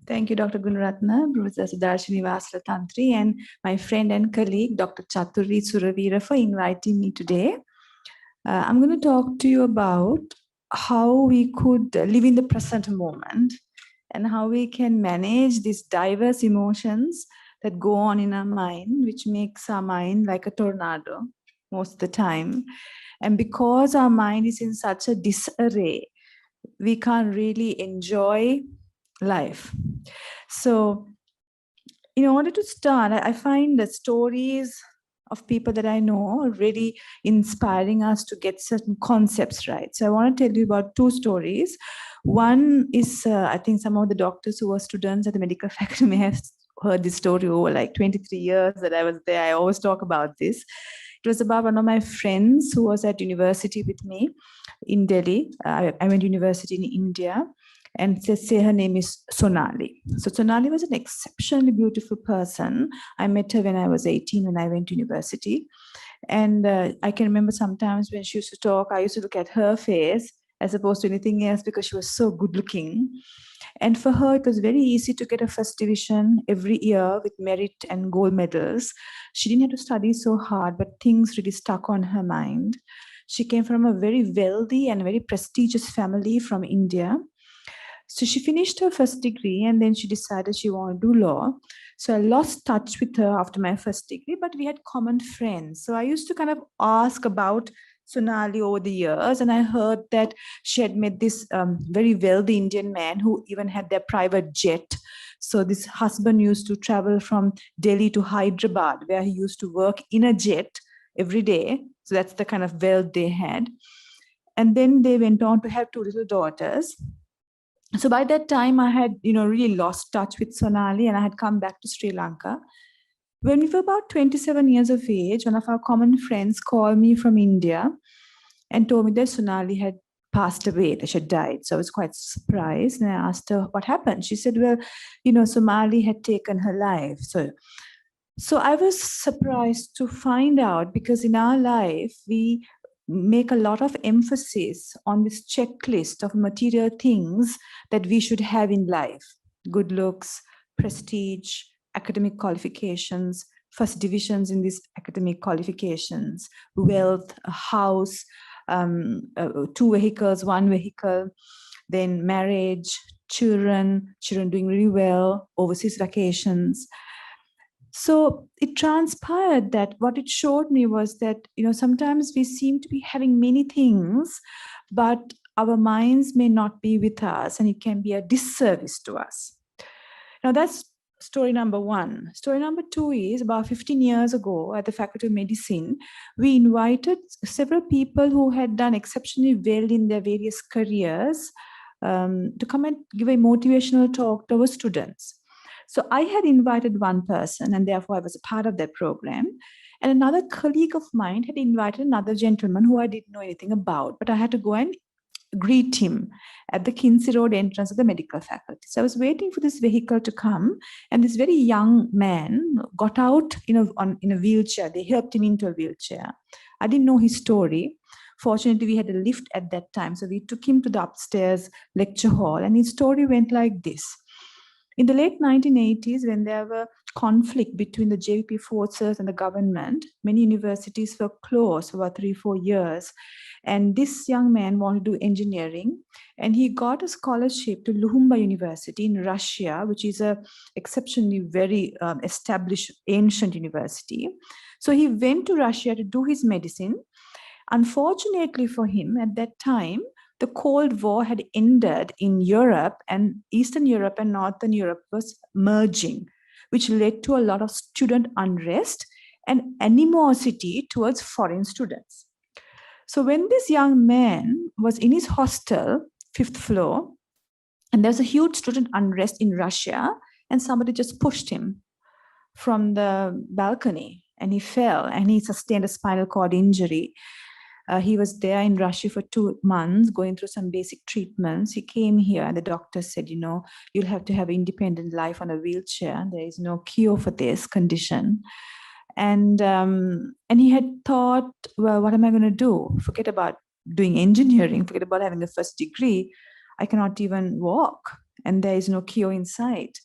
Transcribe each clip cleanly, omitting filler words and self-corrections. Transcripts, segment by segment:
Thank you, Dr. Gunaratna, Professor Sudarshini Vaslatantri, and my friend and colleague, Dr. Chaturvi Suravira, for inviting me today. I'm going to talk to you about how we could live in the present moment and how we can manage these diverse emotions that go on in our mind, which makes our mind like a tornado most of the time. And because our mind is in such a disarray, we can't really enjoy life. So, in order to start, I find the stories of people that I know are really inspiring us to get certain concepts right. So, I want to tell you about two stories. One is, I think some of the doctors who were students at the medical faculty may have heard this story over like 23 years that I was there. I always talk about this. It was about one of my friends who was at university with me in Delhi. I went to university in India, and say her name is Sonali. So Sonali was an exceptionally beautiful person. I met her when I was 18 when I went to university. And I can remember sometimes when she used to talk, I used to look at her face as opposed to anything else because she was so good looking. And for her, it was very easy to get a first division every year with merit and gold medals. She didn't have to study so hard, but things really stuck on her mind. She came from a very wealthy and very prestigious family from India. So she finished her first degree and then she decided she wanted to do law. So I lost touch with her after my first degree, but we had common friends. So I used to kind of ask about Sonali over the years, and I heard that she had met this very wealthy Indian man who even had their private jet. So this husband used to travel from Delhi to Hyderabad, where he used to work in a jet every day. So that's the kind of wealth they had. And then they went on to have two little daughters. So by that time, I had, really lost touch with Sonali, and I had come back to Sri Lanka. When we were about 27 years of age, one of our common friends called me from India and told me that Sonali had passed away, that she had died. So I was quite surprised, and I asked her what happened. She said, well, Somali had taken her life. So I was surprised to find out, because in our life, we make a lot of emphasis on this checklist of material things that we should have in life: good looks, prestige, academic qualifications, first divisions in these academic qualifications, wealth, a house, two vehicles, one vehicle, then marriage, children doing really well, overseas vacations. So it transpired that what it showed me was that, sometimes we seem to be having many things, but our minds may not be with us, and it can be a disservice to us. Now, that's story number one. Story number two is about 15 years ago at the Faculty of Medicine, we invited several people who had done exceptionally well in their various careers to come and give a motivational talk to our students. So I had invited one person, and therefore I was a part of that program. And another colleague of mine had invited another gentleman who I didn't know anything about, but I had to go and greet him at the Kinsey Road entrance of the medical faculty. So I was waiting for this vehicle to come, and this very young man got out in a wheelchair. They helped him into a wheelchair. I didn't know his story. Fortunately, we had a lift at that time, so we took him to the upstairs lecture hall, and his story went like this. In the late 1980s, when there were conflict between the JVP forces and the government, many universities were closed for about 3-4 years. And this young man wanted to do engineering, and he got a scholarship to Luhumba University in Russia, which is a exceptionally very established ancient university. So he went to Russia to do his medicine. Unfortunately for him, at that time, the Cold War had ended in Europe, and Eastern Europe and Northern Europe was merging, which led to a lot of student unrest and animosity towards foreign students. So when this young man was in his hostel, 5th floor, and there was a huge student unrest in Russia, and somebody just pushed him from the balcony, and he fell, and he sustained a spinal cord injury. He was there in Russia for 2 months, going through some basic treatments. He came here, and the doctor said, you'll have to have an independent life on a wheelchair. There is no cure for this condition. And he had thought, well, what am I going to do? Forget about doing engineering, forget about having a first degree. I cannot even walk. and there is no cure in sight.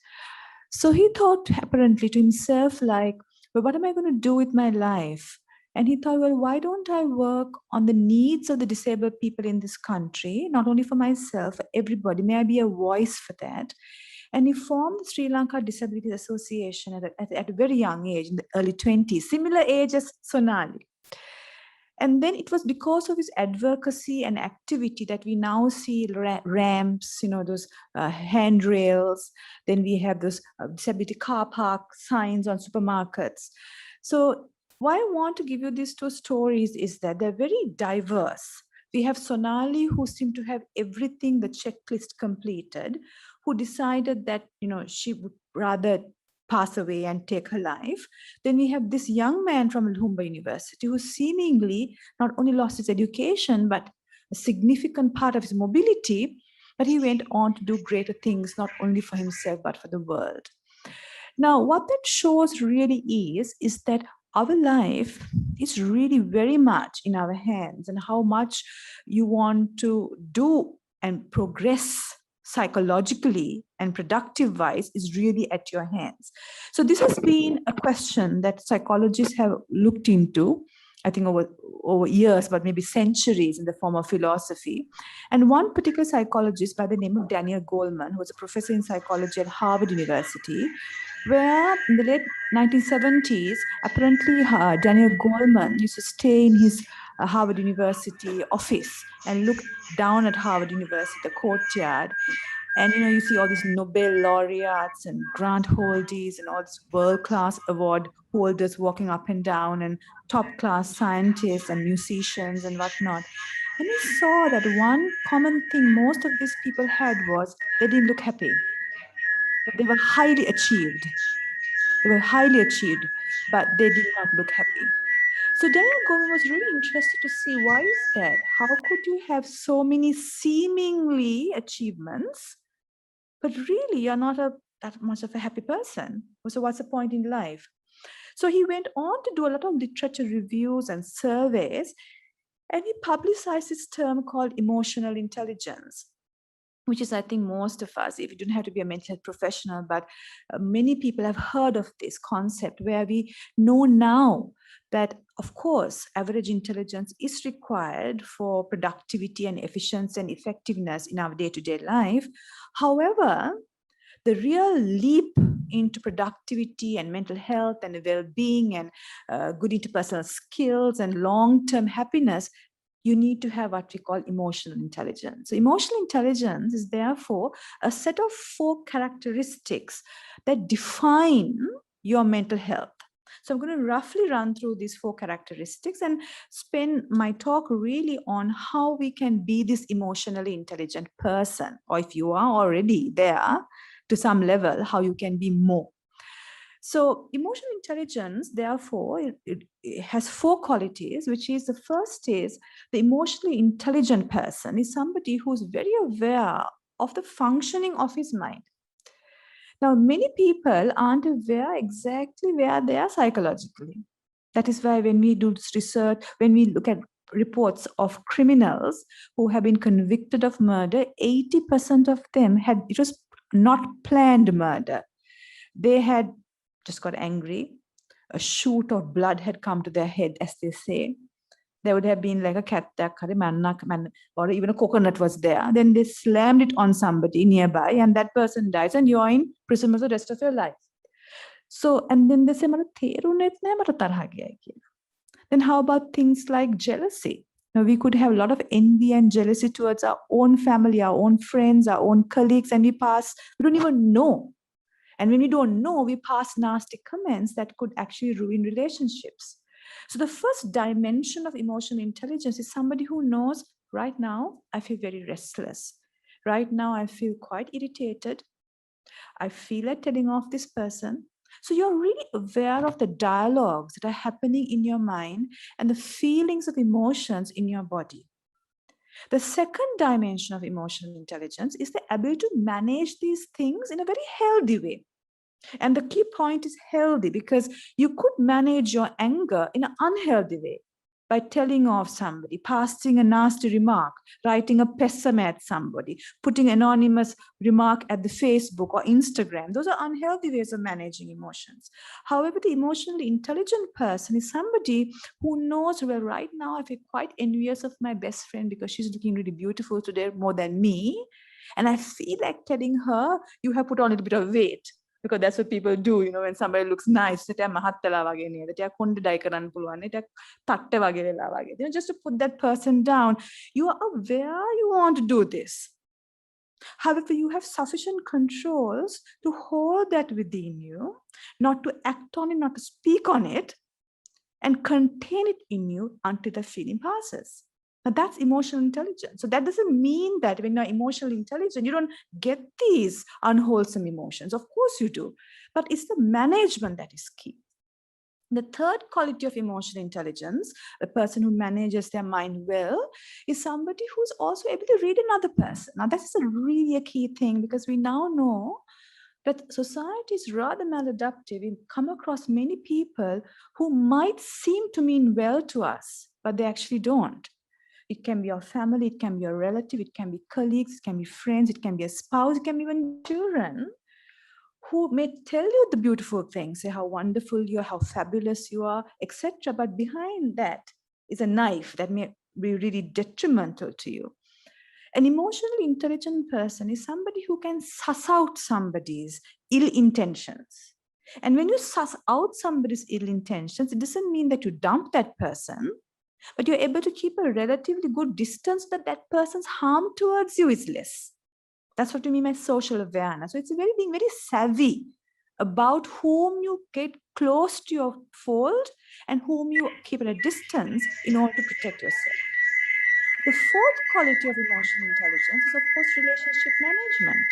So he thought apparently to himself, like, well, what am I going to do with my life? And he thought, well, why don't I work on the needs of the disabled people in this country, not only for myself, for everybody? May I be a voice for that? And he formed the Sri Lanka Disabilities Association at a very young age, in the early 20s, similar age as Sonali. And then it was because of his advocacy and activity that we now see ramps, those handrails. Then we have those disability car park signs on supermarkets. So why I want to give you these two stories is that they're very diverse. We have Sonali, who seemed to have everything, the checklist completed, who decided that, she would rather pass away and take her life. Then we have this young man from Lumumba University who seemingly not only lost his education, but a significant part of his mobility, but he went on to do greater things, not only for himself, but for the world. Now, what that shows really is that our life is really very much in our hands, and how much you want to do and progress psychologically and productive wise is really at your hands. So this has been a question that psychologists have looked into, I think over years, but maybe centuries, in the form of philosophy. And one particular psychologist by the name of Daniel Goleman, who was a professor in psychology at Harvard University, where in the late 1970s, apparently Daniel Goleman used to stay in his Harvard University office and look down at Harvard University, the courtyard. And, you see all these Nobel laureates and grant holdees and all these world-class award holders walking up and down, and top-class scientists and musicians and whatnot. And he saw that one common thing most of these people had was they didn't look happy. They were highly achieved. But they did not look happy. So Daniel Goleman was really interested to see, why is that? How could you have so many seemingly achievements, but really you're not that much of a happy person? So what's the point in life? So he went on to do a lot of literature reviews and surveys, and he publicized this term called emotional intelligence, which is, I think, most of us, if you don't have to be a mental health professional, but many people have heard of this concept, where we know now that, of course, average intelligence is required for productivity and efficiency and effectiveness in our day-to-day life. However, the real leap into productivity and mental health and well-being and good interpersonal skills and long-term happiness, you need to have what we call emotional intelligence. So emotional intelligence is therefore a set of 4 characteristics that define your mental health. So I'm going to roughly run through these 4 characteristics and spend my talk really on how we can be this emotionally intelligent person, or if you are already there to some level, how you can be more. So emotional intelligence, therefore, it has 4 qualities, which is, the first is, the emotionally intelligent person is somebody who's very aware of the functioning of his mind. Now, many people aren't aware exactly where they are psychologically. That is why when we do this research, when we look at reports of criminals who have been convicted of murder, 80% of them it was not planned murder. They had just got angry. A shoot of blood had come to their head, as they say. There would have been like a cat, or even a coconut was there. Then they slammed it on somebody nearby, and that person dies, and you're in prison for the rest of your life. So, and then they say, then how about things like jealousy? Now, we could have a lot of envy and jealousy towards our own family, our own friends, our own colleagues, and we don't even know. And when we don't know, we pass nasty comments that could actually ruin relationships. So the first dimension of emotional intelligence is somebody who knows, right now, I feel very restless. Right now, I feel quite irritated. I feel like telling off this person. So you're really aware of the dialogues that are happening in your mind and the feelings of emotions in your body. The second dimension of emotional intelligence is the ability to manage these things in a very healthy way. And the key point is healthy, because you could manage your anger in an unhealthy way. by telling off somebody, passing a nasty remark, writing a pessim at somebody, putting anonymous remark at the Facebook or Instagram. Those are unhealthy ways of managing emotions. However, the emotionally intelligent person is somebody who knows, well, right now I feel quite envious of my best friend because she's looking really beautiful today more than me. And I feel like telling her, you have put on a little bit of weight. Because that's what people do, you know, when somebody looks nice, just to put that person down. You are aware you want to do this. However, you have sufficient controls to hold that within you, not to act on it, not to speak on it, and contain it in you until the feeling passes. Now that's emotional intelligence. So that doesn't mean that when you're emotionally intelligent, you don't get these unwholesome emotions. Of course you do, but it's the management that is key. The third quality of emotional intelligence, a person who manages their mind well, is somebody who's also able to read another person. Now that's really a key thing, because we now know that society is rather maladaptive. We come across many people who might seem to mean well to us, but they actually don't. It can be your family, it can be your relative, it can be colleagues, it can be friends, it can be a spouse, it can be even children who may tell you the beautiful things, say how wonderful you are, how fabulous you are, etc. But behind that is a knife that may be really detrimental to you. An emotionally intelligent person is somebody who can suss out somebody's ill intentions. And when you suss out somebody's ill intentions, it doesn't mean that you dump that person, but you're able to keep a relatively good distance so that that person's harm towards you is less. That's what we mean by social awareness. So it's being very savvy about whom you get close to your fold and whom you keep at a distance in order to protect yourself. The fourth quality of emotional intelligence is, of course, relationship management.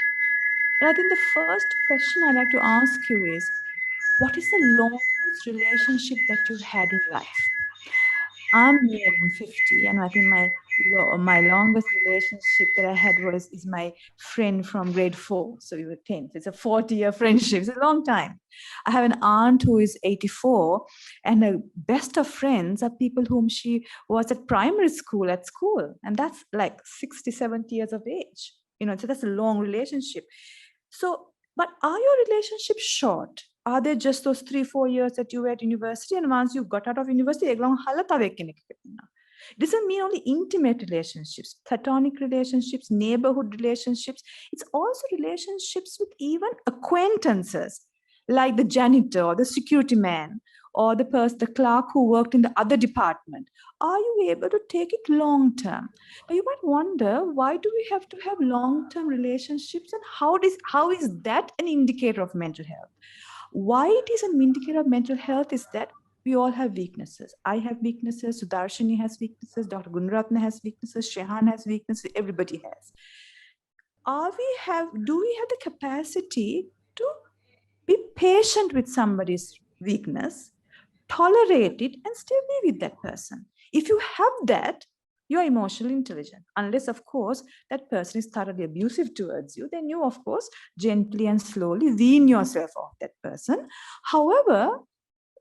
And I think the first question I'd like to ask you is, what is the longest relationship that you've had in life? I'm nearing 50, and I think my longest relationship that I had is my friend from grade 4. So we were 10. It's a 40-year friendship. It's a long time. I have an aunt who is 84, and the best of friends are people whom she was at primary school at school. And that's like 60, 70 years of age. You know, so that's a long relationship. So, but are your relationships short? Are they just those 3-4 years that you were at university, and once you got out of university, it doesn't mean only intimate relationships, platonic relationships, neighborhood relationships. It's also relationships with even acquaintances, like the janitor or the security man or the clerk who worked in the other department. Are you able to take it long term? Now you might wonder, why do we have to have long-term relationships, and how is that an indicator of mental health? Why it is an indicator of mental health is that we all have weaknesses. I have weaknesses, Sudarshini has weaknesses, Dr. Gunratna has weaknesses, Shehan has weaknesses, everybody has. Do we have the capacity to be patient with somebody's weakness, tolerate it, and still be with that person? If you have that, you're emotionally intelligent. Unless, of course, that person is thoroughly abusive towards you, then you, of course, gently and slowly wean yourself off that person. However,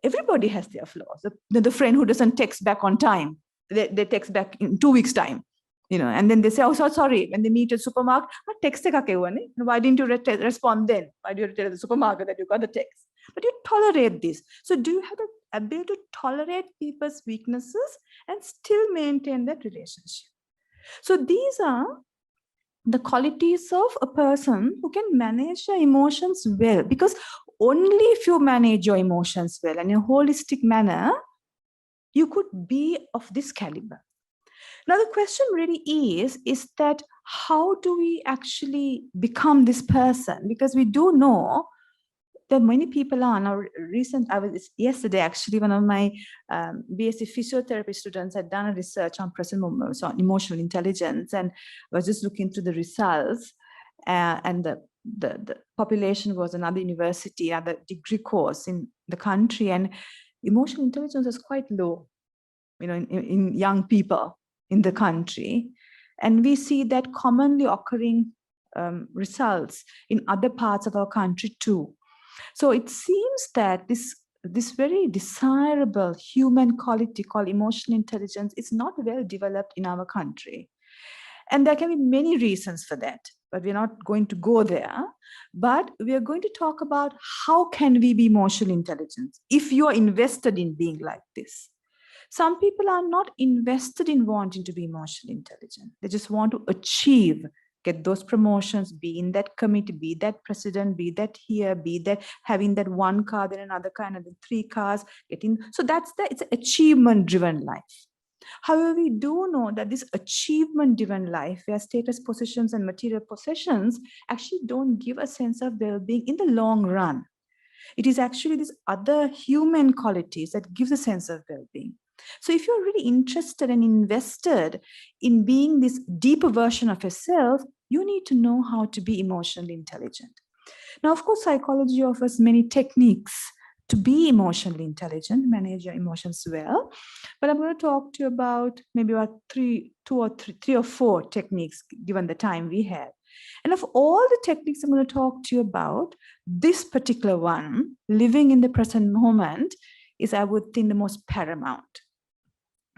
everybody has their flaws. The friend who doesn't text back on time, they text back in 2 weeks' time, you know, and then they say, oh, sorry, when they meet at supermarket, why didn't you respond then? Why do you tell the supermarket that you got the text? But you tolerate this. So do you have the ability to tolerate people's weaknesses and still maintain that relationship? So these are the qualities of a person who can manage their emotions well, because only if you manage your emotions well and in a holistic manner, you could be of this caliber. Now, the question really is that how do we actually become this person? Because we do know that many people are now yesterday, actually, one of my BSc physiotherapy students had done a research on present moments on emotional intelligence, and was just looking through the results, and the population was another university, other degree course in the country, and emotional intelligence was quite low, you know, in young people in the country. And we see that commonly occurring results in other parts of our country too. So it seems that this this very desirable human quality called emotional intelligence is not well developed in our country. And there can be many reasons for that, but we're not going to go there. But we are going to talk about how can we be emotionally intelligent if you are invested in being like this. Some people are not invested in wanting to be emotionally intelligent. They just want to achieve, get those promotions, be in that committee, be that president, be that here, be that having that one car, then another car, and then 3 cars, getting. So it's an achievement-driven life. However, we do know that this achievement-driven life, where status positions and material possessions actually don't give a sense of well-being in the long run. It is actually these other human qualities that gives a sense of well-being. So if you're really interested and invested in being this deeper version of yourself, you need to know how to be emotionally intelligent. Now, of course, psychology offers many techniques to be emotionally intelligent, manage your emotions well. But I'm going to talk to you about maybe about three or four techniques given the time we have. And of all the techniques I'm going to talk to you about, this particular one, living in the present moment, is, I would think, the most paramount.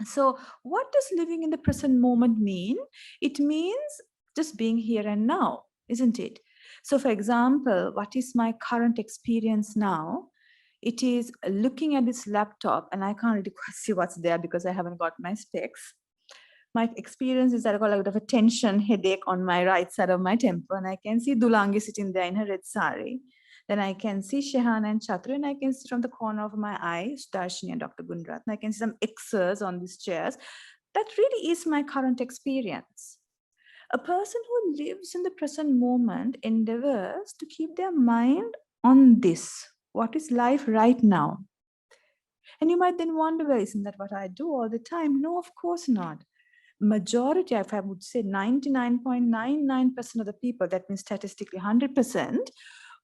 So what does living in the present moment mean? It means just being here and now, isn't it? So for example, what is my current experience now? It is looking at this laptop, and I can't really see what's there because I haven't got my specs. My experience is that I got a bit of a tension headache on my right side of my temple, and I can see Dulangi sitting there in her red sari. Then I can see Shehan and Chatru, and I can see from the corner of my eye, Darshini and Dr. Gunrat, and I can see some X's on these chairs. That really is my current experience. A person who lives in the present moment endeavors to keep their mind on this. What is life right now? And you might then wonder, well, isn't that what I do all the time? No, of course not. Majority, if I would say 99.99% of the people, that means statistically 100%,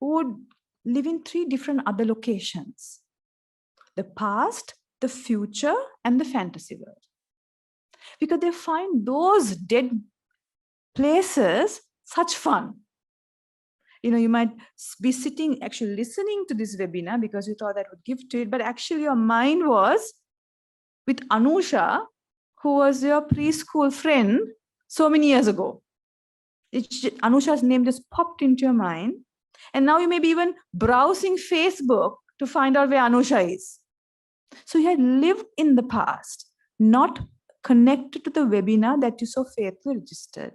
would live in 3 different other locations: the past, the future, and the fantasy world. Because they find those dead places such fun. You know, you might be sitting, actually listening to this webinar because you thought that would give to it, but actually your mind was with Anusha, who was your preschool friend so many years ago. Anusha's name just popped into your mind. And now you may be even browsing Facebook to find out where Anusha is. So you had lived in the past, not connected to the webinar that you so faithfully registered.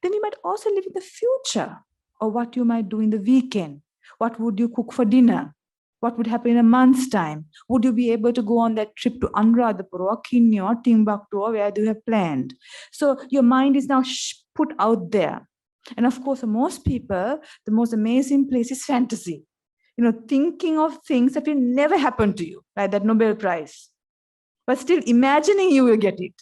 Then you might also live in the future, or what you might do in the weekend. What would you cook for dinner? What would happen in a month's time? Would you be able to go on that trip to Anuradhapura or Kinni or Timbuktu, or where do you have planned? So your mind is now put out there. And of course, for most people, the most amazing place is fantasy. You know, thinking of things that will never happen to you, like that Nobel Prize. But still imagining you will get it.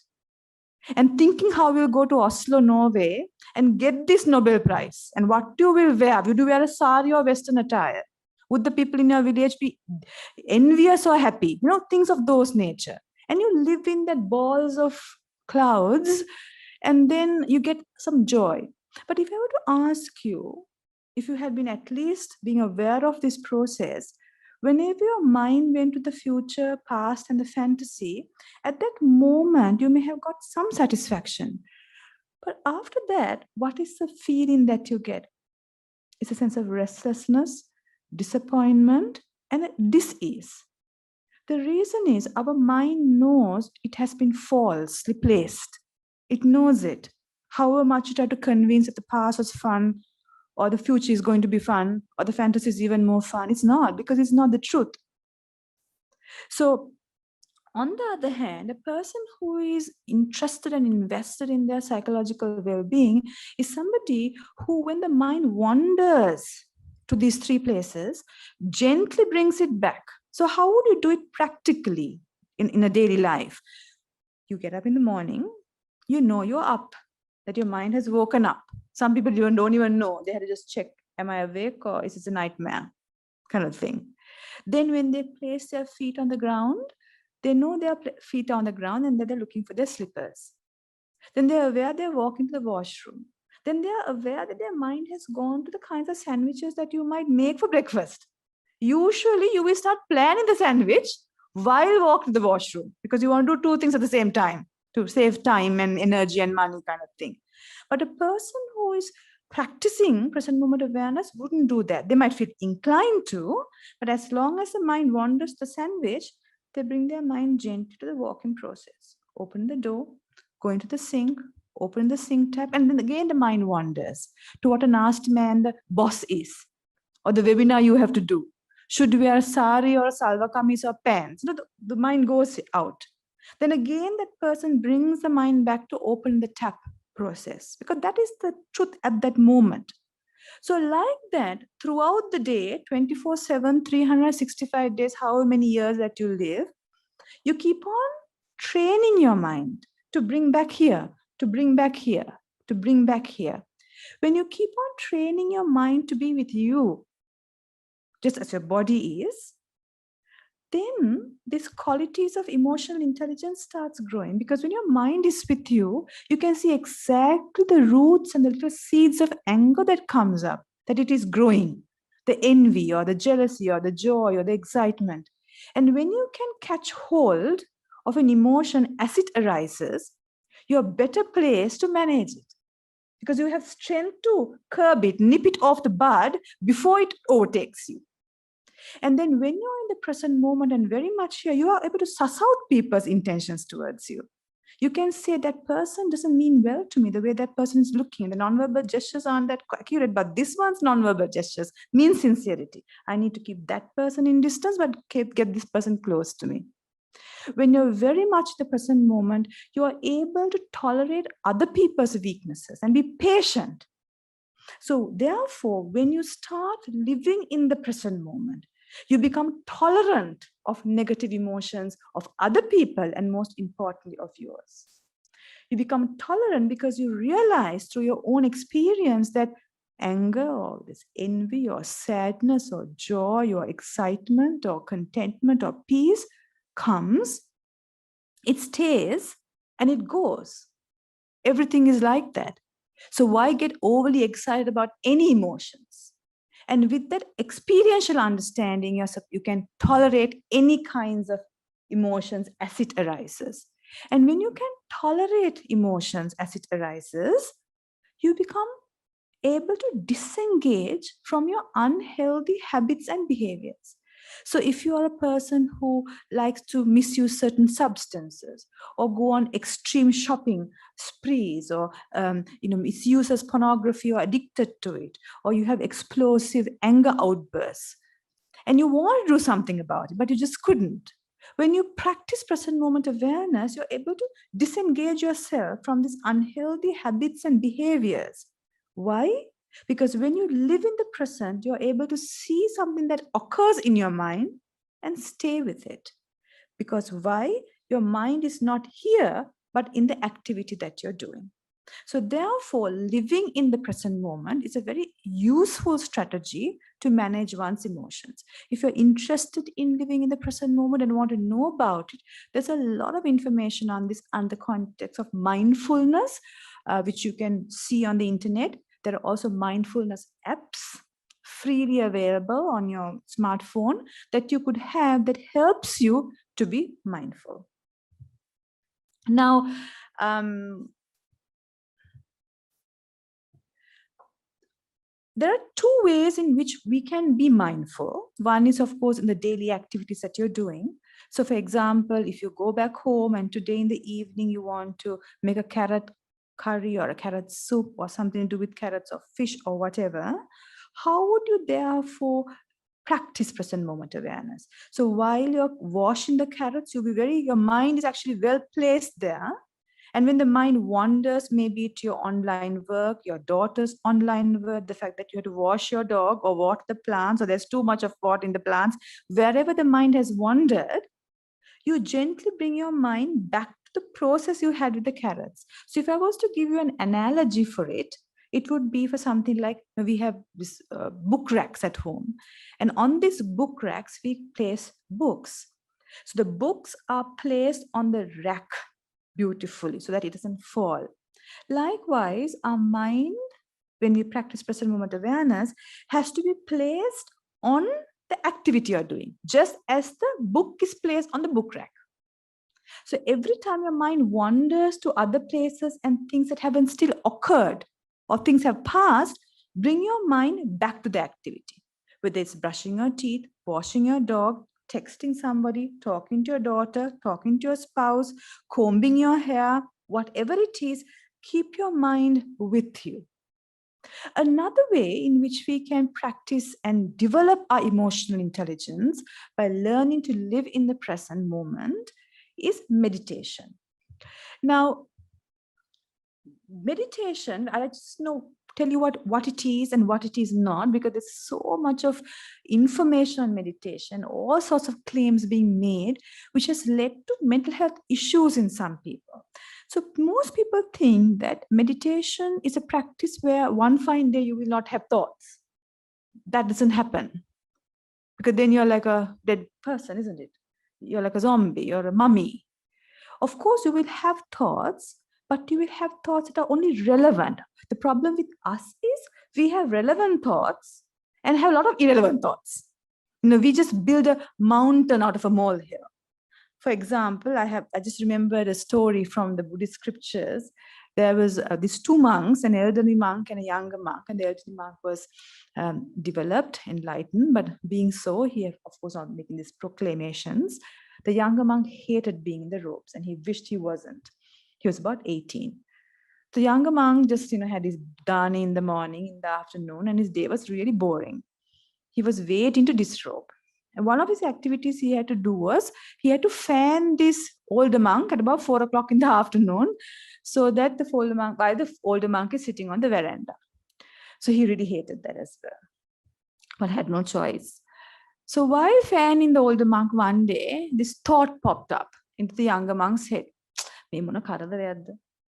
And thinking how we'll go to Oslo, Norway, and get this Nobel Prize. And what you will wear. Would you wear a sari or Western attire? Would the people in your village be envious or happy? You know, things of those nature. And you live in that balls of clouds, and then you get some joy. But if I were to ask you, if you had been at least being aware of this process, whenever your mind went to the future, past, and the fantasy, at that moment, you may have got some satisfaction. But after that, what is the feeling that you get? It's a sense of restlessness, disappointment, and dis-ease. The reason is our mind knows it has been falsely placed. It knows it. However much you try to convince that the past was fun, or the future is going to be fun, or the fantasy is even more fun, it's not, because it's not the truth. So, on the other hand, a person who is interested and invested in their psychological well-being is somebody who, when the mind wanders to these 3 places, gently brings it back. So how would you do it practically in a daily life? You get up in the morning, you know you're up, that your mind has woken up. Some people don't even know. They had to just check, am I awake or is it a nightmare? Kind of thing. Then when they place their feet on the ground, they know their feet are on the ground and that they're looking for their slippers. Then they're aware they're walking to the washroom. Then they're aware that their mind has gone to the kinds of sandwiches that you might make for breakfast. usually you will start planning the sandwich while walking to the washroom because you want to do two things at the same time to save time and energy and money kind of thing. But a person who is practicing present moment awareness wouldn't do that. They might feel inclined to, but as long as the mind wanders the sandwich, they bring their mind gently to the walking process. Open the door, go into the sink, open the sink tap, and then again the mind wanders to what a nasty man the boss is, or the webinar you have to do. Should wear a sari or a salwar kameez or pants? The mind goes out. Then again, that person brings the mind back to open the tap process because that is the truth at that moment. So like that, throughout the day, 24/7, 365 days, however many years that you live, you keep on training your mind to bring back here, to bring back here, to bring back here. When you keep on training your mind to be with you, just as your body is, then these qualities of emotional intelligence starts growing because when your mind is with you, you can see exactly the roots and the little seeds of anger that comes up, that it is growing, the envy or the jealousy or the joy or the excitement. And when you can catch hold of an emotion as it arises, you're better placed to manage it because you have strength to curb it, nip it off the bud before it overtakes you. And then when you're in the present moment and very much here, you are able to suss out people's intentions towards you. You can say that person doesn't mean well to me the way that person is looking. The nonverbal gestures aren't that accurate, but this one's nonverbal gestures mean sincerity. I need to keep that person in distance, but get this person close to me. When you're very much in the present moment, you are able to tolerate other people's weaknesses and be patient. So therefore, when you start living in the present moment, you become tolerant of negative emotions of other people and most importantly of yours. You become tolerant because you realize through your own experience that anger or this envy or sadness or joy or excitement or contentment or peace comes, it stays and it goes. Everything is like that. So why get overly excited about any emotions? And with that experiential understanding, you can tolerate any kinds of emotions as it arises. And when you can tolerate emotions as it arises, you become able to disengage from your unhealthy habits and behaviors. So if you are a person who likes to misuse certain substances or go on extreme shopping sprees or misuses pornography or addicted to it, or you have explosive anger outbursts and you want to do something about it, but you just couldn't. When you practice present moment awareness, you're able to disengage yourself from these unhealthy habits and behaviors. Why? Because when you live in the present, you're able to see something that occurs in your mind and stay with it. Because why? Your mind is not here, but in the activity that you're doing. So therefore, living in the present moment is a very useful strategy to manage one's emotions. If you're interested in living in the present moment and want to know about it, there's a lot of information on this under the context of mindfulness, which you can see on the internet. There are also mindfulness apps freely available on your smartphone that you could have that helps you to be mindful. Now, there are two ways in which we can be mindful. One is, of course, in the daily activities that you're doing. So, for example, if you go back home and today in the evening you want to make a carrot curry or a carrot soup or something to do with carrots or fish or whatever, how would you therefore practice present moment awareness? So while you're washing the carrots, your mind is actually well placed there. And when the mind wanders, maybe to your online work, your daughter's online work, the fact that you have to wash your dog or water the plants, or there's too much of water in the plants, wherever the mind has wandered, you gently bring your mind back to the process you had with the carrots. So if I was to give you an analogy for it, it would be for something like we have this book racks at home. And on these book racks, we place books. So the books are placed on the rack beautifully so that it doesn't fall. Likewise, our mind, when we practice present moment awareness, has to be placed on the activity you're doing, just as the book is placed on the book rack. So every time your mind wanders to other places and things that haven't still occurred or things have passed, bring your mind back to the activity. Whether it's brushing your teeth, washing your dog, texting somebody, talking to your daughter, talking to your spouse, combing your hair, whatever it is, keep your mind with you. Another way in which we can practice and develop our emotional intelligence by learning to live in the present moment is meditation. Now, meditation, I just tell you what it is and what it is not, because there's so much of information on meditation, all sorts of claims being made, which has led to mental health issues in some people. So most people think that meditation is a practice where one fine day you will not have thoughts. That doesn't happen, because then you're like a dead person, isn't it? You're like a zombie, you're a mummy. Of course, you will have thoughts, but you will have thoughts that are only relevant. The problem with us is we have relevant thoughts and have a lot of irrelevant thoughts. We just build a mountain out of a molehill. For example, I just remembered a story from the Buddhist scriptures. There was these two monks, an elderly monk and a younger monk, and the elderly monk was developed, enlightened, but being so, he, of course, not making these proclamations. The younger monk hated being in the robes, and he wished he wasn't. He was about 18. The younger monk just, had his dana in the morning, in the afternoon, and his day was really boring. He was waiting to disrobe. And one of his activities he had to do was, he had to fan this older monk at about 4 o'clock in the afternoon, so that the older monk is sitting on the veranda. So he really hated that as well, but had no choice. So while fanning the older monk one day, this thought popped up into the younger monk's head.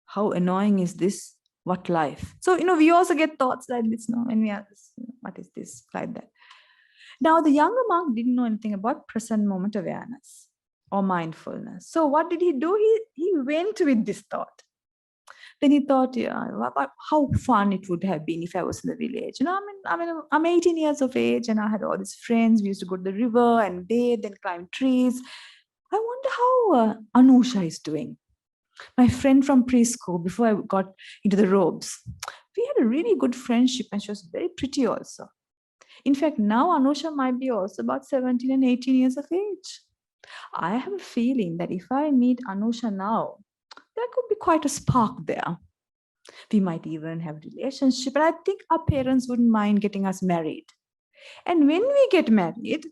How annoying is this? What life? So, we also get thoughts like this, when we are, what is this, like that. Now, the younger monk didn't know anything about present moment awareness or mindfulness. So what did he do? He went with this thought. Then he thought, how fun it would have been if I was in the village. I'm 18 years of age and I had all these friends. We used to go to the river and bathe and climb trees. I wonder how Anusha is doing. My friend from preschool, before I got into the robes, we had a really good friendship and she was very pretty also. In fact, now Anusha might be also about 17 and 18 years of age. I have a feeling that if I meet Anusha now, there could be quite a spark there. We might even have a relationship, but I think our parents wouldn't mind getting us married. And when we get married,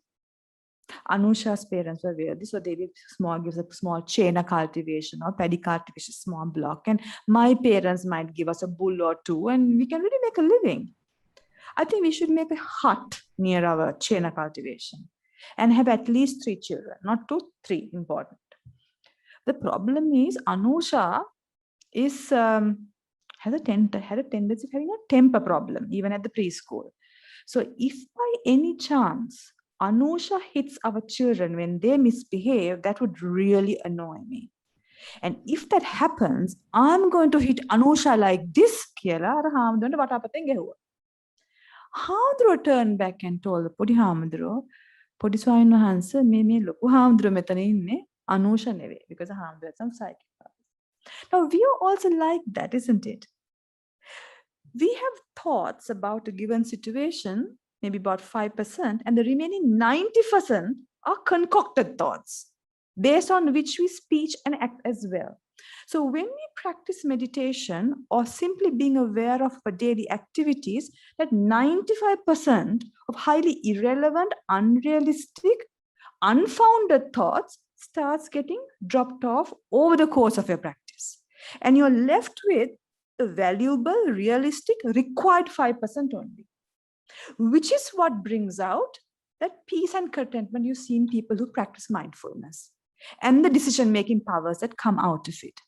Anusha's parents were aware. So they gives a small chain of cultivation or paddy cultivation, small block. And my parents might give us a bull or two, and we can really make a living. I think we should make a hut near our chain of cultivation and have at least 3 children, not 2, 3, important. The problem is Anusha is had a tendency of having a temper problem, even at the preschool. So if by any chance Anusha hits our children when they misbehave, that would really annoy me. And if that happens, I'm going to hit Anusha like this. Hamdro turned back and told the Podi Hamdro, Podi Swain Hansa, Mimi look, Hamdro Metanine, Anusha Neve, because Hamdro had some psychic powers. Now, we are also like that, isn't it? We have thoughts about a given situation, maybe about 5%, and the remaining 90% are concocted thoughts based on which we speak and act as well. So when we practice meditation or simply being aware of our daily activities, that 95% of highly irrelevant, unrealistic, unfounded thoughts starts getting dropped off over the course of your practice. And you're left with the valuable, realistic, required 5% only, which is what brings out that peace and contentment you see in people who practice mindfulness and the decision-making powers that come out of it.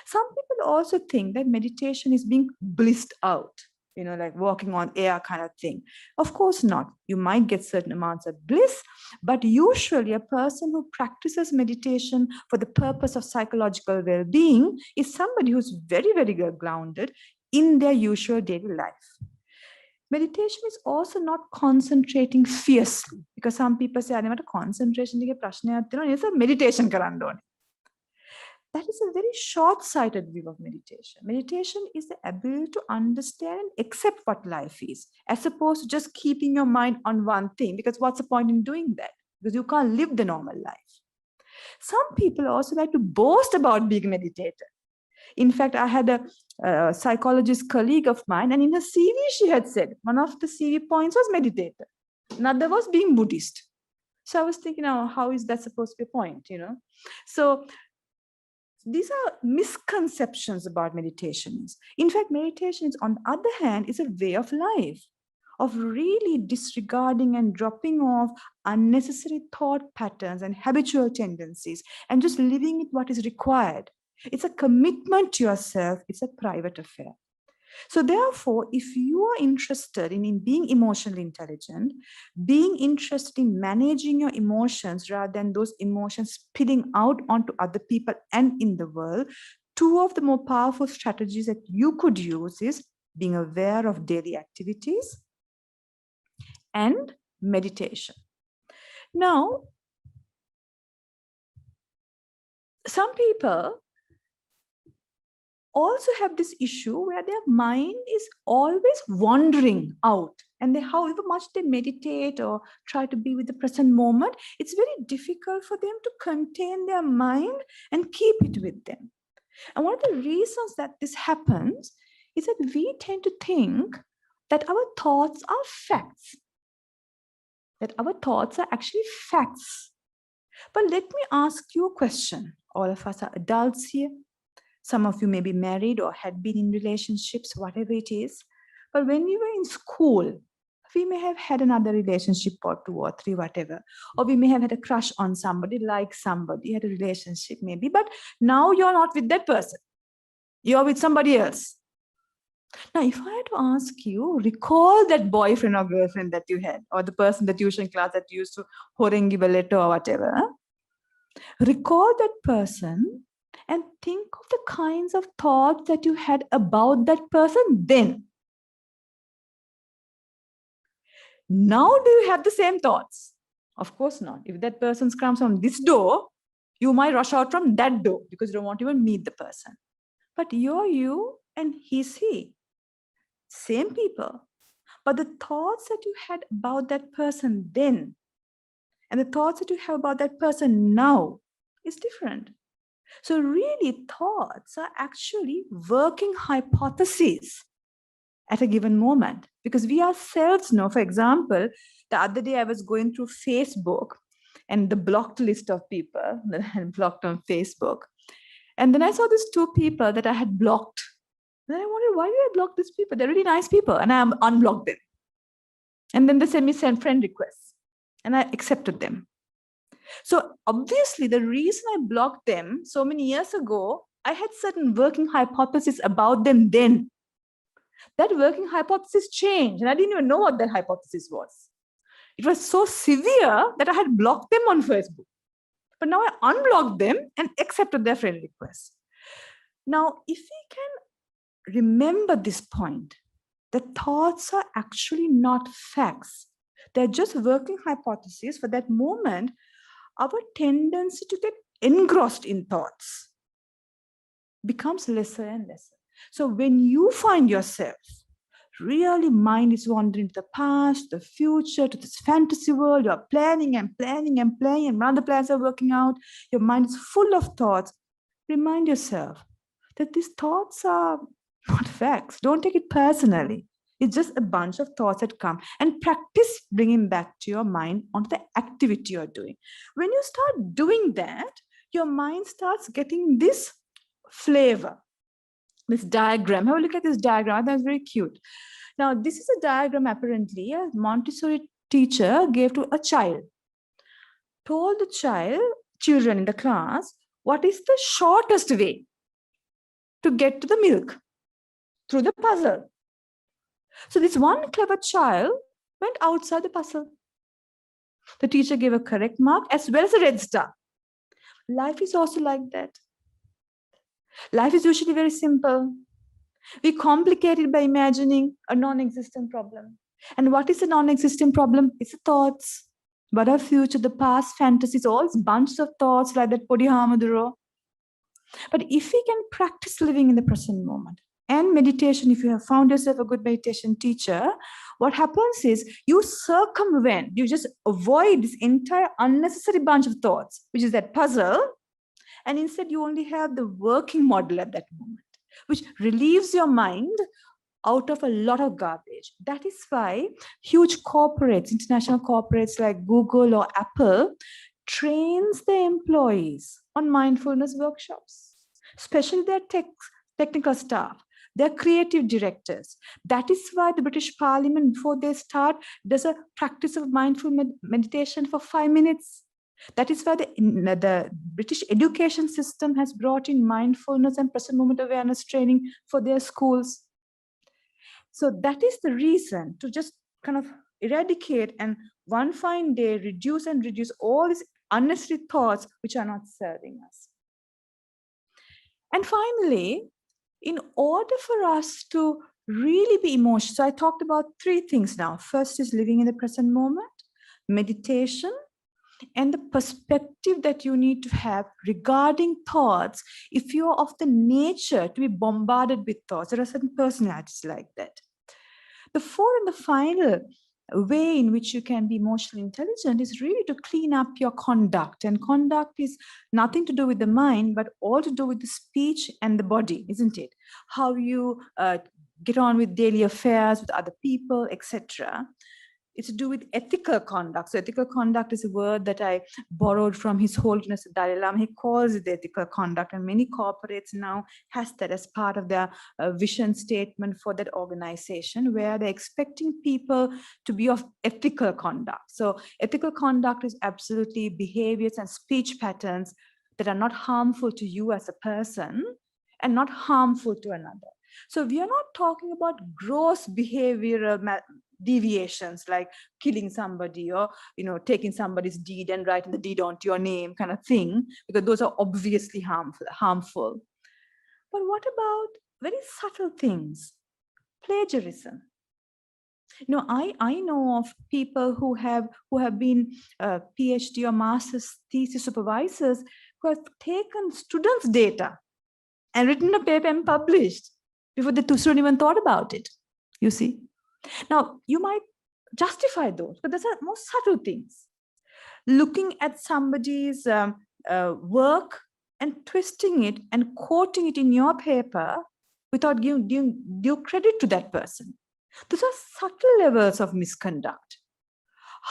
Some people also think that meditation is being blissed out, like walking on air kind of thing. Of course not. You might get certain amounts of bliss, but usually a person who practices meditation for the purpose of psychological well-being is somebody who's very, very well grounded in their usual daily life. Meditation is also not concentrating fiercely, because some people say, "I concentration it's a meditation karandone." That is a very short-sighted view of meditation. Meditation is the ability to understand and accept what life is, as opposed to just keeping your mind on one thing, because what's the point in doing that? Because you can't live the normal life. Some people also like to boast about being a meditator. In fact, I had a psychologist colleague of mine, and in her CV, she had said one of the CV points was meditator. Another was being Buddhist. So I was thinking, how is that supposed to be a point, So these are misconceptions about meditation. In fact, meditation, on the other hand, is a way of life, of really disregarding and dropping off unnecessary thought patterns and habitual tendencies and just living with what is required. It's a commitment to yourself. It's a private affair. So therefore, if you are interested in being emotionally intelligent, being interested in managing your emotions rather than those emotions spilling out onto other people and in the world, two of the more powerful strategies that you could use is being aware of daily activities and meditation. Now, some people also have this issue where their mind is always wandering out, and however much they meditate or try to be with the present moment, it's very difficult for them to contain their mind and keep it with them. And one of the reasons that this happens is that we tend to think that our thoughts are facts, that our thoughts are actually facts. But let me ask you a question. All of us are adults here. Some of you may be married or had been in relationships, whatever it is. But when we were in school, we may have had another relationship or two or three, whatever. Or we may have had a crush on somebody, like somebody, had a relationship maybe. But now you're not with that person. You're with somebody else. Now, if I had to ask you, recall that boyfriend or girlfriend that you had, or the person in the tuition class that used to horeng give a letter or whatever. Recall that person and think of the kinds of thoughts that you had about that person then. Now, do you have the same thoughts? Of course not. If that person comes from this door, you might rush out from that door because you don't want to even meet the person. But you're you and he's he. Same people. But the thoughts that you had about that person then and the thoughts that you have about that person now is different. So really, thoughts are actually working hypotheses at a given moment, because we ourselves know. For example, the other day I was going through Facebook and the blocked list of people that I had blocked on Facebook. And then I saw these two people that I had blocked. Then I wondered, why did I block these people? They're really nice people. And I unblocked them. And then they sent me friend requests. And I accepted them. So obviously, the reason I blocked them so many years ago, I had certain working hypotheses about them then. That working hypothesis changed, and I didn't even know what that hypothesis was. It was so severe that I had blocked them on Facebook. But now I unblocked them and accepted their friend requests. Now, if we can remember this point, the thoughts are actually not facts. They're just working hypotheses. For that moment, our tendency to get engrossed in thoughts becomes lesser and lesser. So when you find yourself really mind is wandering to the past, the future, to this fantasy world, you're planning and planning and planning, and none of the plans are working out, your mind is full of thoughts, remind yourself that these thoughts are not facts. Don't take it personally. It's just a bunch of thoughts that come, and practice bringing back to your mind onto the activity you're doing. When you start doing that, your mind starts getting this flavor, this diagram. Have a look at this diagram. That's very cute. Now, this is a diagram apparently a Montessori teacher gave to a child. Told the children in the class, what is the shortest way to get to the milk? Through the puzzle. So this one clever child went outside the puzzle. The teacher gave a correct mark as well as a red star. Life is also like that. Life is usually very simple. We complicate it by imagining a non-existent problem. And what is a non-existent problem? It's the thoughts. But our future, the past, fantasies, all these bunches of thoughts like that Podi Hamaduro. But if we can practice living in the present moment and meditation, if you have found yourself a good meditation teacher, what happens is you circumvent, you just avoid this entire unnecessary bunch of thoughts, which is that puzzle. And instead, you only have the working model at that moment, which relieves your mind out of a lot of garbage. That is why huge corporates, international corporates like Google or Apple, trains their employees on mindfulness workshops, especially their technical staff, their creative directors. That is why the British Parliament, before they start, does a practice of mindful meditation for 5 minutes. That is why the British education system has brought in mindfulness and present moment awareness training for their schools. So that is the reason to just kind of eradicate and one fine day reduce all these unnecessary thoughts which are not serving us. And finally, in order for us to really be emotional, so I talked about 3 things now. First is living in the present moment, meditation, and the perspective that you need to have regarding thoughts. If you're of the nature to be bombarded with thoughts, there are certain personalities like that. The fourth and the final way in which you can be emotionally intelligent is really to clean up your conduct. And conduct is nothing to do with the mind, but all to do with the speech and the body, isn't it? How you get on with daily affairs with other people, etc. It's to do with ethical conduct. So ethical conduct is a word that I borrowed from His Holiness the Dalai Lama. He calls it the ethical conduct, and many corporates now has that as part of their vision statement for that organization, where they're expecting people to be of ethical conduct. So ethical conduct is absolutely behaviors and speech patterns that are not harmful to you as a person and not harmful to another. So we are not talking about gross behavioral deviations like killing somebody or taking somebody's deed and writing the deed onto your name kind of thing, because those are obviously harmful. But what about very subtle things? Plagiarism. I know of people who have been PhD or master's thesis supervisors who have taken students' data and written a paper and published before the student even thought about it, you see. Now, you might justify those, but those are more subtle things. Looking at somebody's work and twisting it and quoting it in your paper without giving due credit to that person. Those are subtle levels of misconduct.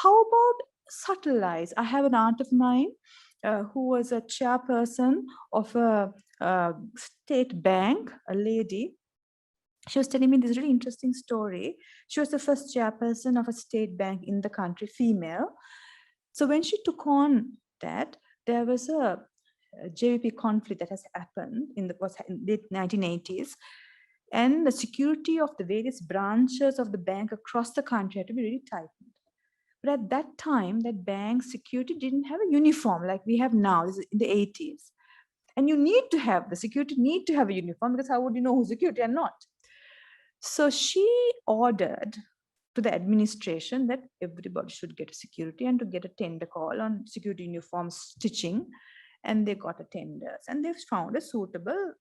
How about subtle lies? I have an aunt of mine who was a chairperson of a state bank, a lady. She was telling me this really interesting story. She was the first chairperson of a state bank in the country, female. So when she took on that, there was a JVP conflict that has happened in the late 1980s. And the security of the various branches of the bank across the country had to be really tightened. But at that time, that bank security didn't have a uniform like we have now. This is in the 80s. And you need to have, the security need to have a uniform, because how would you know who's security and not? So she ordered to the administration that everybody should get a security and to get a tender call on security uniform stitching. And they got a tenders and they found a suitable,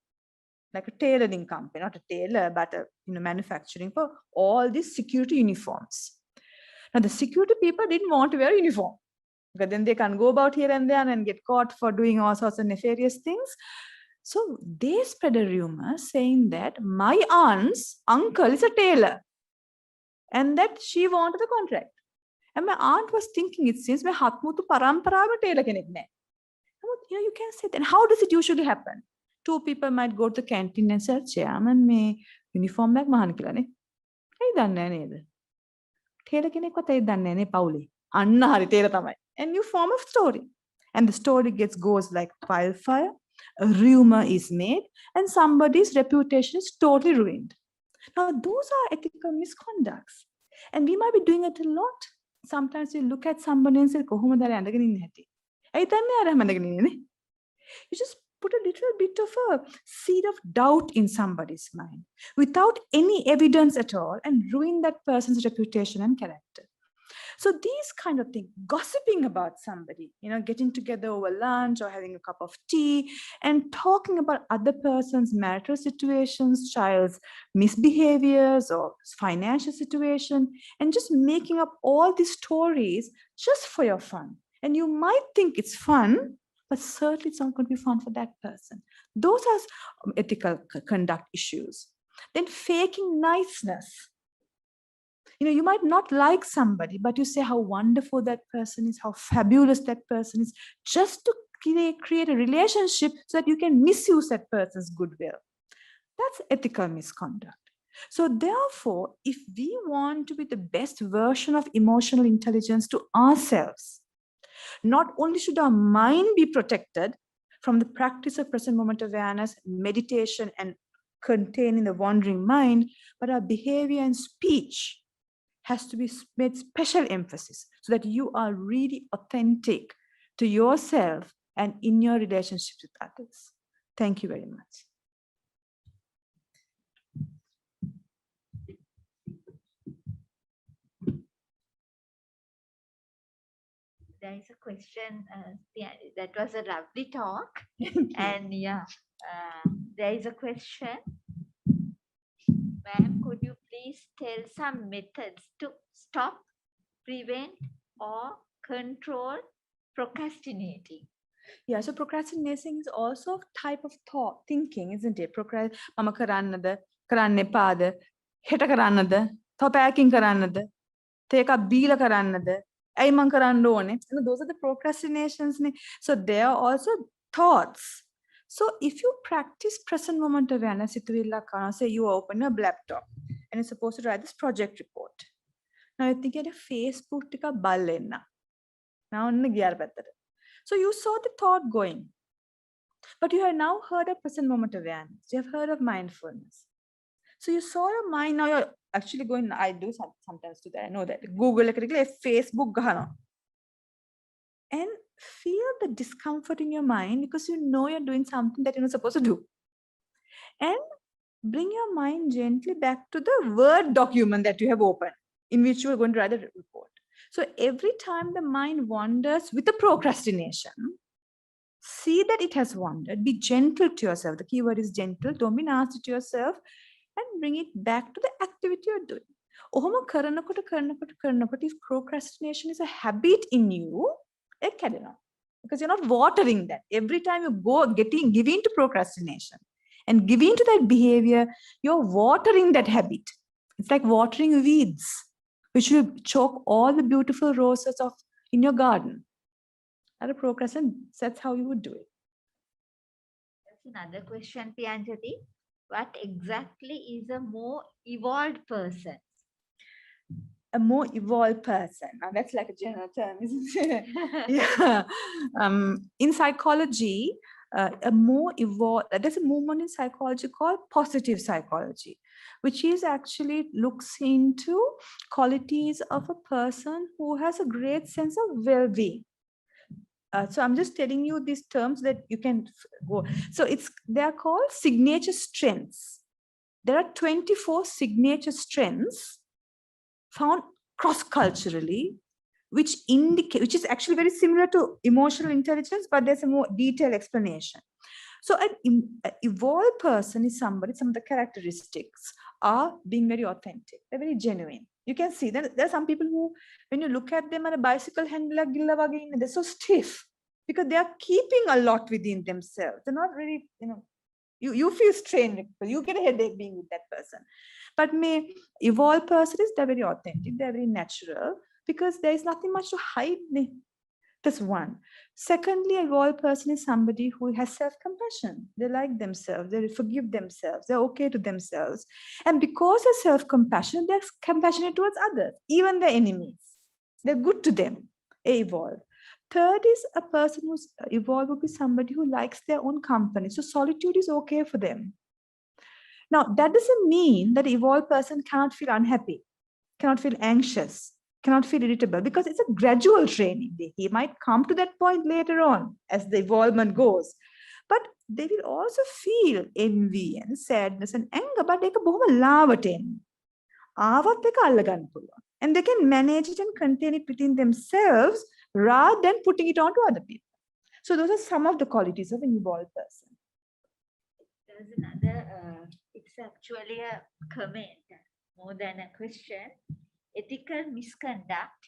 like a tailoring company, not a tailor, but a manufacturing for all these security uniforms. Now the security people didn't want to wear a uniform, because then they can go about here and there and get caught for doing all sorts of nefarious things. So they spread a rumor saying that my aunt's uncle is a tailor and that she wanted the contract. And my aunt was thinking, it seems, you can say that. How does it usually happen? 2 people might go to the canteen and say, Chairman, me uniform bag mahan kila ne. Hey, danne neda. Tailor kenek wat hey danne ne pauli. Anna hari tailor tamai. And you form a story. And the story goes like wildfire. A rumor is made and somebody's reputation is totally ruined. Now, those are ethical misconducts. And we might be doing it a lot. Sometimes we look at somebody and say, you just put a little bit of a seed of doubt in somebody's mind without any evidence at all and ruin that person's reputation and character. So these kind of things, gossiping about somebody, getting together over lunch or having a cup of tea and talking about other person's marital situations, child's misbehaviors or financial situation, and just making up all these stories just for your fun. And you might think it's fun, but certainly it's not going to be fun for that person. Those are ethical conduct issues. Then faking niceness. You might not like somebody, but you say how wonderful that person is, how fabulous that person is, just to create a relationship so that you can misuse that person's goodwill. That's ethical misconduct. So therefore, if we want to be the best version of emotional intelligence to ourselves, not only should our mind be protected from the practice of present moment awareness, meditation, and containing the wandering mind, but our behavior and speech has to be made special emphasis so that you are really authentic to yourself and in your relationships with others. Thank you very much. There is a question. That was a lovely talk. And there is a question. Ma'am, could you please tell some methods to stop, prevent, or control procrastinating? Yeah, so procrastinating is also a type of thought, thinking, isn't it? Mama karannada, karanne pada, heta karannada, thopaking karannada, take a bila karannada, ay man karanno ne. Those are the procrastinations. So there are also thoughts. So if you practice present moment awareness, say you open a laptop and you're supposed to write this project report. Now you think at a Facebook tika ballenna. Now so you saw the thought going, but you have now heard of present moment awareness. You have heard of mindfulness. So you saw your mind, now you're actually going, I do sometimes do that, I know that. Google, Facebook, and feel the discomfort in your mind because you know you're doing something that you're not supposed to do. And bring your mind gently back to the Word document that you have opened, in which you are going to write a report. So every time the mind wanders with a procrastination, see that it has wandered, be gentle to yourself. The key word is gentle. Don't be nasty to yourself and bring it back to the activity you're doing. If procrastination is a habit in you, because you're not watering that. Every time you give in to procrastination and give in to that behavior, you're watering that habit. It's like watering weeds, which will choke all the beautiful roses in your garden. At a procrastination, that's how you would do it. That's another question, Pianjali. What exactly is a more evolved person? A more evolved person. Now that's like a general term, isn't it? Yeah. In psychology, a more evolved, there's a movement in psychology called positive psychology, which is actually looks into qualities of a person who has a great sense of well-being. So I'm just telling you these terms that you can go. So they are called signature strengths. There are 24 signature strengths found cross-culturally, which is actually very similar to emotional intelligence, but there's a more detailed explanation. So an evolved person is some of the characteristics are being very authentic. They're very genuine. You can see that there are some people who, when you look at them on a bicycle handler, they're so stiff because they are keeping a lot within themselves. They're not really, you feel strained, you get a headache being with that person. But evolved person is they're very authentic, they're very natural because there is nothing much to hide. That's one. Secondly, evolved person is somebody who has self-compassion. They like themselves, they forgive themselves, they're okay to themselves. And because they're self-compassionate, they're compassionate towards others, even their enemies. They're good to them. Evolved. Third is a person who's evolved would be somebody who likes their own company. So solitude is okay for them. Now, that doesn't mean that an evolved person cannot feel unhappy, cannot feel anxious, cannot feel irritable, because it's a gradual training. He might come to that point later on as the evolvement goes. But they will also feel envy and sadness and anger, but ඒක බොහොම ලාවට එන්නේ. ආවත් එක අල්ලගන්න පුළුවන්. And they can manage it and contain it within themselves rather than putting it on to other people. So those are some of the qualities of an evolved person. There's another, it's actually a comment more than a question. Ethical misconduct,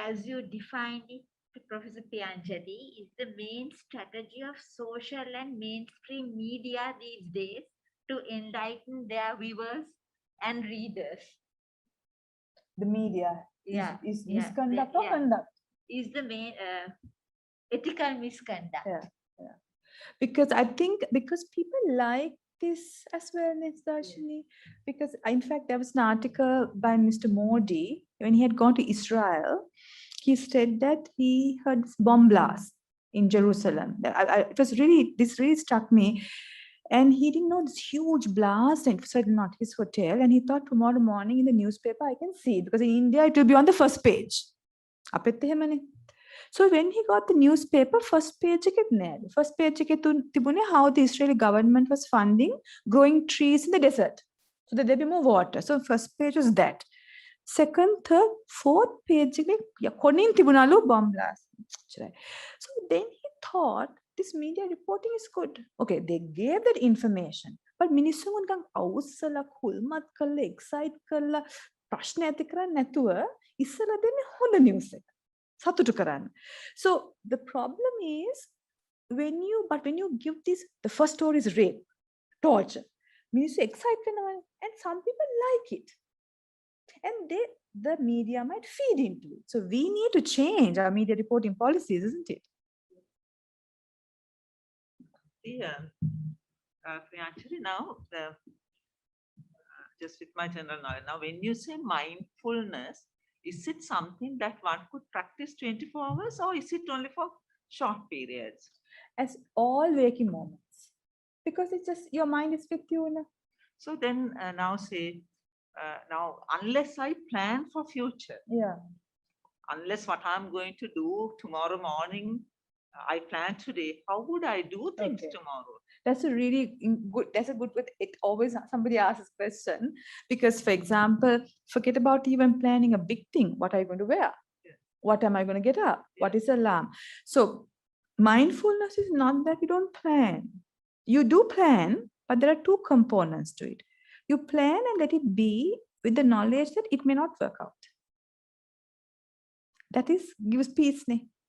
as you defined it, Professor Pianjali, is the main strategy of social and mainstream media these days to enlighten their viewers and readers. The media is misconduct or conduct? Is the main ethical misconduct. Because I think people like this as well, Darshini. Because in fact, there was an article by Mr. Modi when he had gone to Israel. He said that he heard this bomb blast in Jerusalem. This really struck me. And he didn't know this huge blast, and certainly not his hotel. And he thought tomorrow morning in the newspaper, I can see it. Because in India, it will be on the first page. So when he got the newspaper, first page how the Israeli government was funding growing trees in the desert so that there be more water. So first page was that. Second, third, fourth page bomb blast. So then he thought this media reporting is good. Okay, they gave that information, but මිනිස්සුන් ගම් අවුස්සලා කුල්මත් කරලා excite කරලා ප්‍රශ්න ඇති කරන්නේ නැතුව ඉස්සලා දෙන්නේ හොඳ නිවුස් එක. සතුටු කරන්න. So the problem is when you give this, the first story is rape, torture. මිනිස්සු excited වෙනවා, and some people like it. And the media might feed into it. So we need to change our media reporting policies, isn't it? Yeah. Actually, now, just with my general knowledge, now when you say mindfulness, is it something that one could practice 24 hours or is it only for short periods? As all waking moments. Because it's just your mind is with you. So then now say, now unless I plan for future, unless what I'm going to do tomorrow morning, I plan today, how would I do things tomorrow? That's a really good, it always somebody asks this question because, for example, forget about even planning a big thing. What are you going to wear? What am I going to get up? What is alarm? So mindfulness is not that you don't plan. You do plan, but there are two components to it. You plan and let it be with the knowledge that it may not work out. That is gives peace.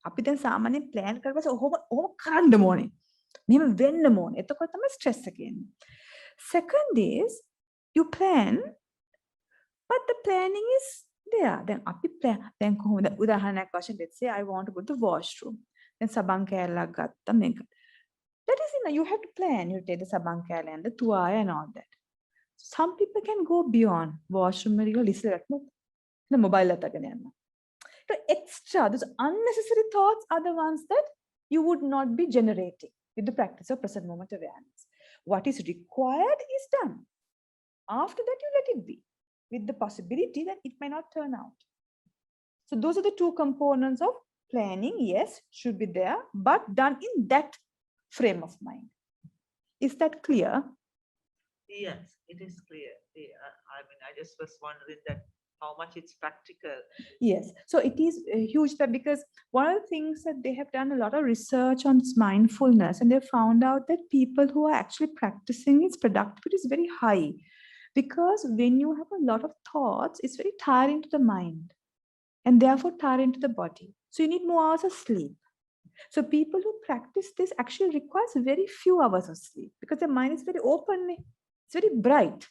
අපි දැන් සාමාන්‍යයෙන් plan කරලා පස්සේ ඔහොම කරන්න ඕනේ. මෙහෙම වෙන්න ඕනේ. එතකොට තමයි stress එක එන්නේ. Second is you plan, but the planning is there. දැන් අපි දැන් කොහොමද උදාහරණයක් වශයෙන් let's say I want to go to the washroom. දැන් සබන් කෑල්ලක් ගත්තා මේක. That is enough. You have to plan. You take the සබන් කෑල්ල and the තුවාල and all that. Some people can go beyond washroom වල ඉස්සර ගන්න mobile එකක් අතගෙන යනවා. The extra, those unnecessary thoughts are the ones that you would not be generating with the practice of present moment awareness. What is required is done. After that, you let it be with the possibility that it may not turn out. So those are the two components of planning. Yes, should be there, but done in that frame of mind. Is that clear? Yes, it is clear. I mean, I just was wondering that how much it's practical. Yes, so it is a huge step because one of the things that they have done a lot of research on mindfulness, and they found out that people who are actually practicing its productivity is very high because when you have a lot of thoughts, it's very tiring to the mind and therefore tiring to the body. So you need more hours of sleep. So people who practice this actually requires very few hours of sleep because the mind is very open, it's very bright.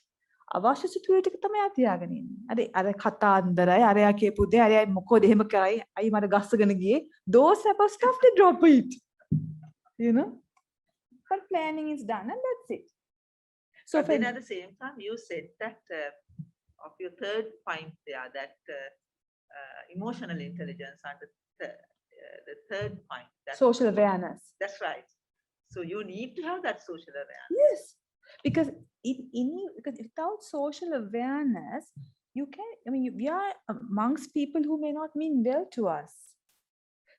අවශ්‍ය සිතුවිලි ටික තමයි තියාගෙන ඉන්නේ. අර කතාන්දරයි අරයා කියපු දේ අරයා මොකද එහෙම කරයි අයි මට ගස්සගෙන ගියේ. Those type of stuff they drop it. You know? But planning is done and that's it. So then at the same time you said that of your third point there that emotional intelligence and the third point. Social awareness. That's right. So you need to have that social awareness. Yes. Because because without social awareness, we are amongst people who may not mean well to us.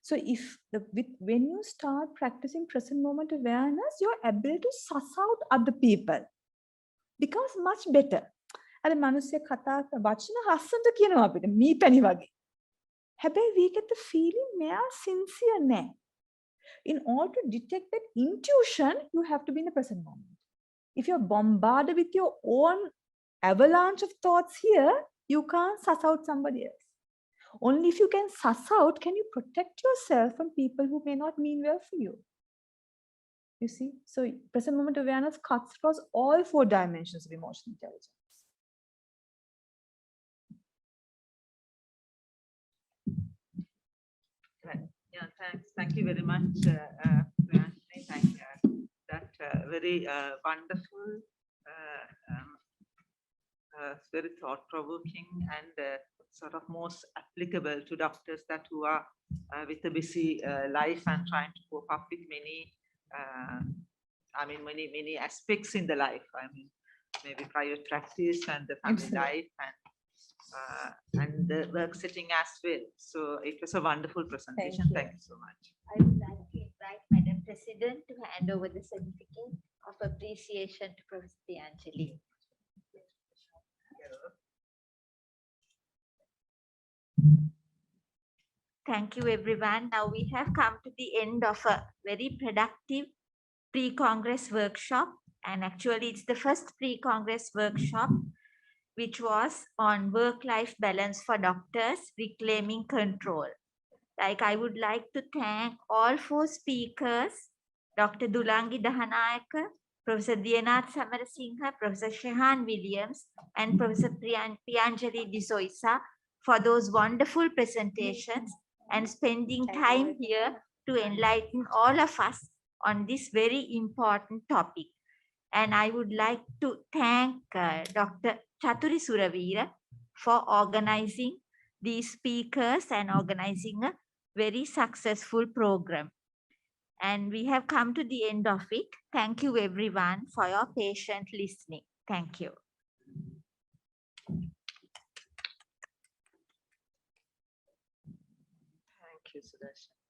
So when you start practicing present moment awareness, your ability to suss out other people becomes much better. අර මිනිස්සු කතා වචන හස්සන්ට කියනවා අපිට මී පැණි වගේ. හැබැයි we get the feeling මෙයා sincere නෑ. In order to detect that intuition, you have to be in the present moment. If you're bombarded with your own avalanche of thoughts here, you can't suss out somebody else. Only if you can suss out, can you protect yourself from people who may not mean well for you. You see? So present moment awareness cuts across all 4 dimensions of emotional intelligence. Yeah, thanks. Thank you very much. Thank that very wonderful, very thought-provoking, and sort of most applicable to doctors that who are with a busy life and trying to cope up with many, many aspects in the life. I mean, maybe private practice and the family life and the work setting as well. So it was a wonderful presentation. Thank you so much. I would like to invite Madam President to hand over the certificate of appreciation to Professor Priyanjali. Thank you, everyone. Now we have come to the end of a very productive pre-Congress workshop. And actually, it's the first pre-Congress workshop, which was on work-life balance for doctors, reclaiming control. Like, I would like to thank all 4 speakers, Dr. Dulangi Dahanayaka, Professor Dianath Samarasinghe, Professor Shehan Williams, and Professor Priyanjali D'Souza for those wonderful presentations and spending time here to enlighten all of us on this very important topic. And I would like to thank Dr. Chathuri Suravira for organizing these speakers and organizing a very successful program. And we have come to the end of it. Thank you, everyone, for your patient listening. Thank you. Thank you, Sudarshan.